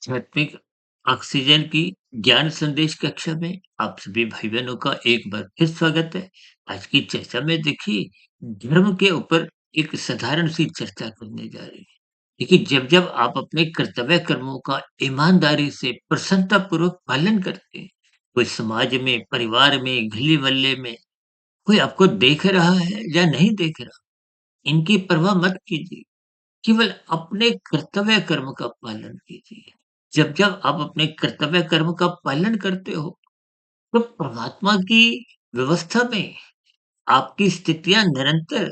आध्यात्मिक ऑक्सीजन की ज्ञान संदेश कक्षा में आप सभी भाई बहनों का एक बार फिर स्वागत है। आज की चर्चा में देखिए धर्म के ऊपर एक साधारण सी चर्चा करने जा रही है। देखिए जब-जब आप अपने कर्तव्य कर्मों का ईमानदारी से प्रसन्नता पूर्वक पालन करते हैं, कोई समाज में, परिवार में, गली-मोहल्ले में कोई आपको देख रहा है या नहीं देख रहा, इनकी परवाह मत कीजिए। केवल अपने कर्तव्य कर्म का पालन कीजिए। जब-जब आप अपने कर्तव्य कर्म का पालन करते हो, तो परमात्मा की व्यवस्था में आपकी स्थितियाँ निरंतर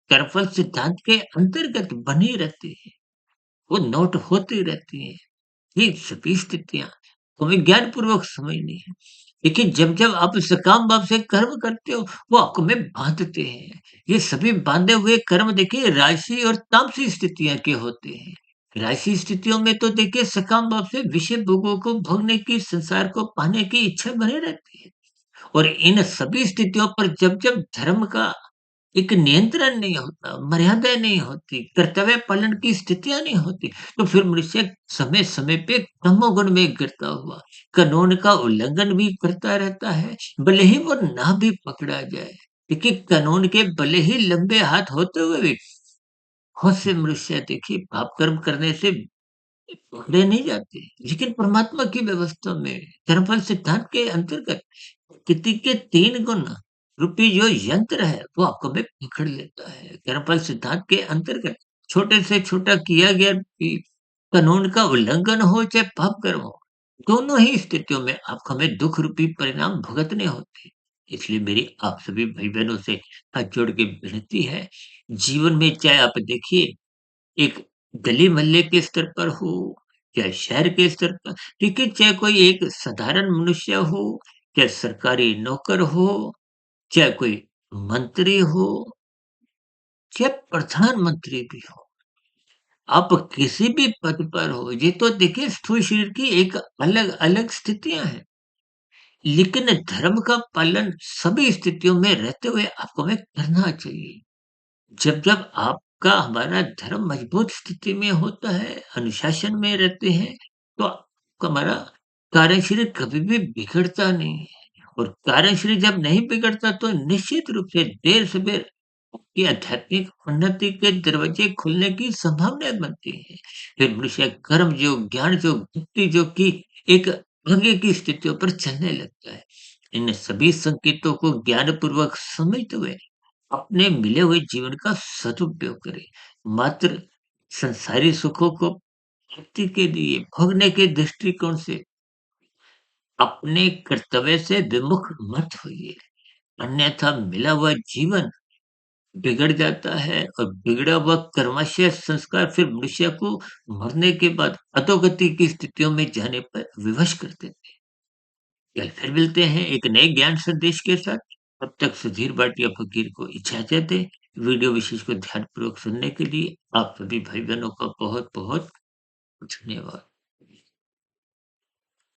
कर्मफल सिद्धांत के अंतर्गत बनी रहती हैं। वो नोट होती रहती हैं। ये सभी स्थितियाँ हमें ज्ञानपूर्वक समझनी है। देखिए, जब-जब आप सकाम भाव से कर्म करते हो, वो आपको में बाँधते हैं। ये सभी बाँधे हुए कर्म देखिए राजसी और तामसी स्थितियाँ के होते हैं। राजसी स्थितियों में तो देखिए सकाम भाव से विषय भोगों को भोगने की, संसार को पाने की इच्छा बनी रहती है। और इन सभी स्थितियों पर जब-जब धर्म का एक नियंत्रण नहीं होता, मर्यादा नहीं होती, कर्तव्य पालन की स्थितियाँ नहीं होती, तो फिर मनुष्य समय-समय पे तमोगुण में गिरता हुआ, कानून का उल्लंघन भी करता रहता है, भले ही वो ना भी पकड़ा जाए। देखिए, कानून के भले ही लंबे हाथ होते हुए भी बहुत से मनुष्य देखिए पाप कर्म करने से पकड़े नहीं जाते, लेकिन परमात्मा की व्यवस्था में कर्मफल सिद्धांत के अंतर्गत प्रकृति के 3 गुण रूपी जो यंत्र है, वो आपको में पकड़ लेता है। कर्मफल सिद्धांत के अंतर्गत छोटे से छोटा किया गया भी कानून का उल्लंघन हो चाहे पाप कर्म हो, दोनों ही स्थितियों में आपको हमें दुःख रूपी परिणाम भुगतने होते हैं। इसलिए मेरी आप सभी भाई-बहनों से हाथ जोड़ के विनती है, जीवन में चाहे आप देखिए एक गली मोहल्ले के स्तर पर हो या शहर के स्तर पर, ठीक है, चाहे कोई एक साधारण मनुष्य हो, चाहे सरकारी नौकर हो, चाहे कोई मंत्री हो, चाहे प्रधानमंत्री भी हो, आप किसी भी पद पर हो, ये तो देखिए स्थूल शरीर की एक अलग-अलग स्थितियाँ हैं। लेकिन धर्म का पालन सभी स्थितियों में रहते हुए आपको हमें करना चाहिए। जब-जब आपका हमारा धर्म मजबूत स्थिति में होता है, अनुशासन में रहते हैं, तो हमारा कार्यशरीर कभी भी बिगड़ता नहीं है। और कार्यशरीर जब नहीं बिगड़ता तो निश्चित रूप से देर-सबेर आपकी आध्यात्मिक उन्नति के दरवाजे खुलने की संभावनाएँ बनती हैं। फिर मनुष्य कर्म योग, ज्ञान योग, भक्ति योग की एक आगे की स्थितियों पर चलने लगता है। इन सभी संकेतों को ज्ञानपूर्वक समझते हुए अपने मिले हुए जीवन का सदुपयोग करें। मात्र संसारी सुखों को प्राप्ति के लिए भोगने के दृष्टिकोण से अपने कर्तव्य से विमुख मत होइए। अन्यथा मिला हुआ जीवन बिगड़ जाता है और बिगड़ा हुआ कर्माशय संस्कार फिर मनुष्य को मरने के बाद अधोगति की स्थितियों में जाने पर विवश कर देते हैं। कल फिर मिलते हैं एक नए ज्ञान संदेश के साथ। तब तक सुधीर भाटिया फकीर को इजाजत दें। वीडियो विशेष को ध्यानपूर्वक सुनने के लिए आप सभी भाई बहनों का बहुत बहुत धन्यवाद।